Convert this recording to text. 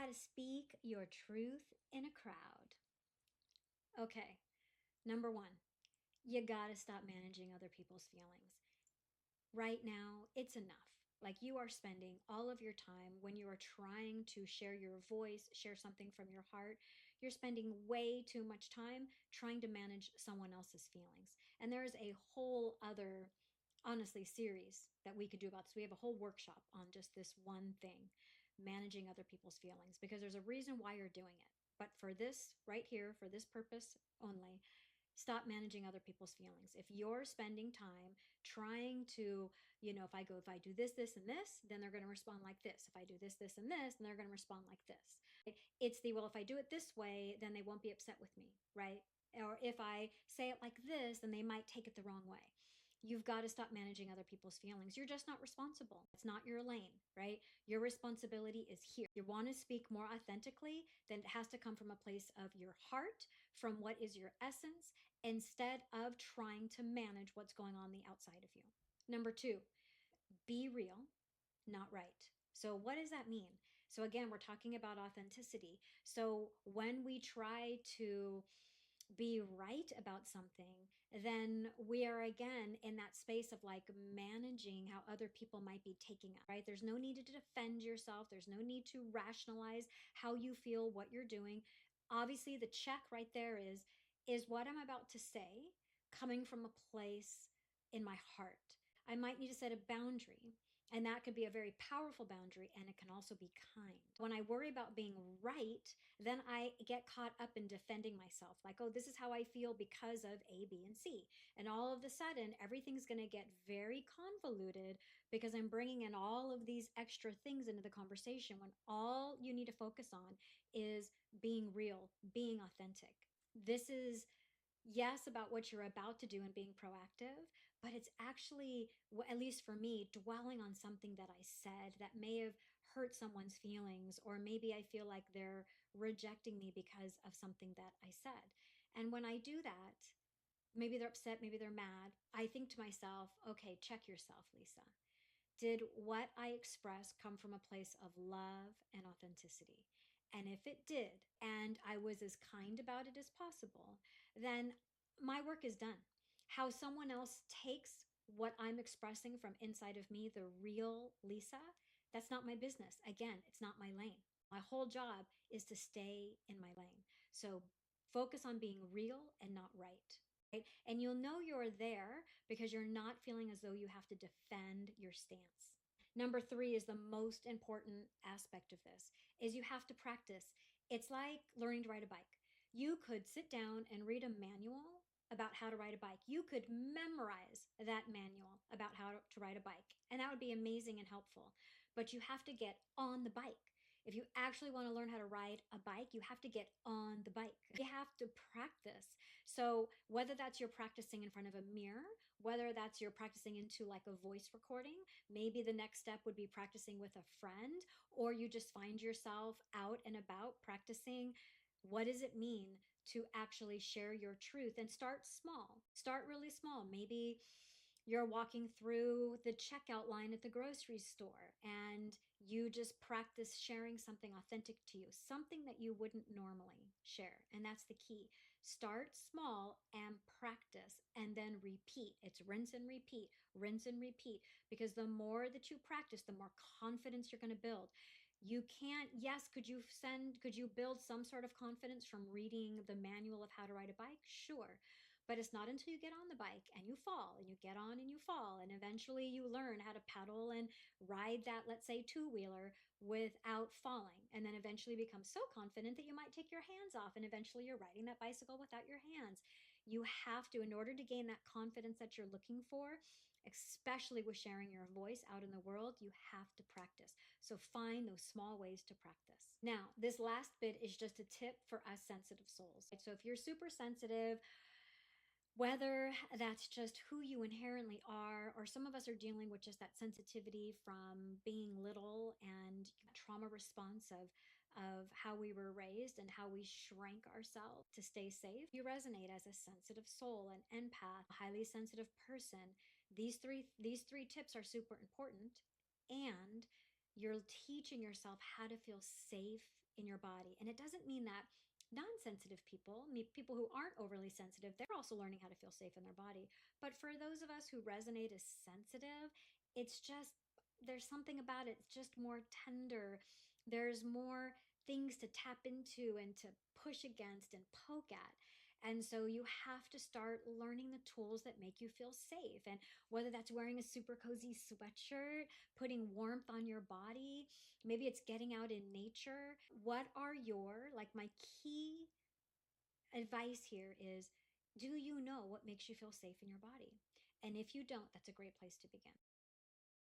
how to speak your truth in a crowd. Okay, number one, you gotta stop managing other people's feelings. Right now, it's enough. Like you are spending all of your time when you are trying to share your voice, share something from your heart. You're spending way too much time trying to manage someone else's feelings. And there's a whole other, honestly, series that we could do about this. We have a whole workshop on just this one thing, managing other people's feelings, because there's a reason why you're doing it. But for this right here, for this purpose only, stop managing other people's feelings. If you're spending time trying to, if I do this and this, then they're going to respond like this. If I do this and this, then they're going to respond like this. It's the, well, if I do it this way, then they won't be upset with me, right? Or if I say it like this, then they might take it the wrong way. You've got to stop managing other people's feelings. You're just not responsible. It's not your lane, right? Your responsibility is here. You want to speak more authentically, then it has to come from a place of your heart, from what is your essence, instead of trying to manage what's going on the outside of you. Number two, be real, not right. So, what does that mean? So, again, we're talking about authenticity. So, when we try to be right about something, then we are again in that space of like managing how other people might be taking it, right? There's no need to defend yourself, there's no need to rationalize how you feel, what you're doing. Obviously, the check right there is what I'm about to say coming from a place in my heart? I might need to set a boundary, and that could be a very powerful boundary, and it can also be kind. When I worry about being right, then I get caught up in defending myself, like, oh, this is how I feel because of A, B, and C. And all of a sudden, everything's going to get very convoluted because I'm bringing in all of these extra things into the conversation when all you need to focus on is being real, being authentic. This is, yes, about what you're about to do and being proactive, but it's actually, at least for me, dwelling on something that I said that may have hurt someone's feelings, or maybe I feel like they're rejecting me because of something that I said. And when I do that, maybe they're upset, maybe they're mad. I think to myself, okay, check yourself, Lisa. Did what I express come from a place of love and authenticity? And if it did, and I was as kind about it as possible, then my work is done. How someone else takes what I'm expressing from inside of me, the real Lisa, that's not my business. Again, it's not my lane. My whole job is to stay in my lane. So focus on being real and not right. Right? And you'll know you're there because you're not feeling as though you have to defend your stance. Number three is the most important aspect of this is you have to practice. It's like learning to ride a bike. You could sit down and read a manual about how to ride a bike. You could memorize that manual about how to ride a bike, and that would be amazing and helpful. But you have to get on the bike. If you actually want to learn how to ride a bike, you have to get on the bike. You have to practice. So, whether that's you're practicing in front of a mirror, whether that's you're practicing into like a voice recording, maybe the next step would be practicing with a friend, or you just find yourself out and about practicing. What does it mean to actually share your truth? And start small, start really small. Maybe you're walking through the checkout line at the grocery store and you just practice sharing something authentic to you, something that you wouldn't normally share. And that's the key. Start small and practice, and then repeat. It's rinse and repeat, because the more that you practice, the more confidence you're going to build. You can't, yes, could you build some sort of confidence from reading the manual of how to ride a bike? Sure. But it's not until you get on the bike and you fall and you get on and you fall and eventually you learn how to pedal and ride that, let's say, two-wheeler without falling, and then eventually become so confident that you might take your hands off and eventually you're riding that bicycle without your hands. You have to, in order to gain that confidence that you're looking for, especially with sharing your voice out in the world, you have to practice. So find those small ways to practice. Now, this last bit is just a tip for us sensitive souls. So if you're super sensitive, whether that's just who you inherently are, or some of us are dealing with just that sensitivity from being little and trauma response of how we were raised and how we shrank ourselves to stay safe. You resonate as a sensitive soul, an empath, a highly sensitive person. These three tips are super important. And You're teaching yourself how to feel safe in your body. And it doesn't mean that non-sensitive people, people who aren't overly sensitive, they're also learning how to feel safe in their body. But for those of us who resonate as sensitive, it's just there's something about it. It's just more tender. There's more things to tap into and to push against and poke at. And so you have to start learning the tools that make you feel safe. And whether that's wearing a super cozy sweatshirt, putting warmth on your body, maybe it's getting out in nature. What are your, like, my key advice here is, do you know what makes you feel safe in your body? And if you don't, that's a great place to begin.